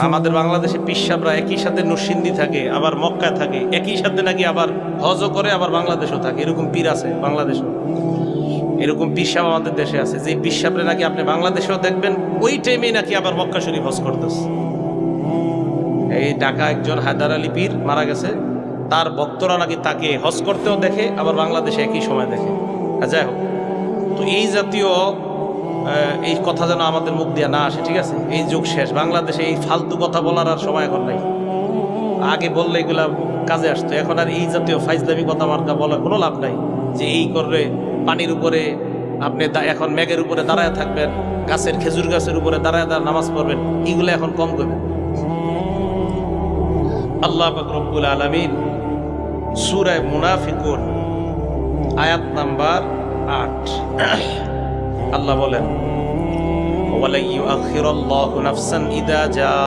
আমাদের বাংলাদেশে পিসাবরা একই সাথে নরসিংদী থাকে, আবার মক্কায় থাকে, একই সাথে নাকি আবার হজও করে, আবার বাংলাদেশও থাকে। এরকম পীর আছে বাংলাদেশও, এরকম পিসাব আমাদের দেশে আছে। যে পিসাবরে নাকি আপনি বাংলাদেশেও দেখবেন, ওই টাইমেই নাকি আবার মক্কা শরীফ হজ করতেছে। এই ঢাকা একজন হায়দার আলী পীর মারা গেছে, তার ভক্তরা নাকি তাকে হজ করতেও দেখে, আবার বাংলাদেশে একই সময় দেখে। যাই হোক, তো এই জাতীয় এই কথা যেন আমাদের মুখ দিয়ে না আসে, ঠিক আছে? এই যুগ শেষ। বাংলাদেশে এই ফালতু কথা বলার আর সময় এখন নাই। আগে বললে এগুলা কাজে আসতো, এখন আর এই জাতীয় ফাইজলামি কথা মার্কা বলার কোনো লাভ নাই। যে এই করলে পানির উপরে আপনি এখন মেঘের উপরে দাঁড়ায় থাকবেন, গাছের খেজুর গাছের উপরে দাঁড়ায় নামাজ পড়বেন, এগুলো এখন কম করবেন। আল্লাহ পাক রব্বুল আলামিন সূরা মুনাফিকুন আয়াত নাম্বার 8 আল্লাহ বলেন, ওয়ালা ইউআখিরুল্লাহু নাফসান ইযা জা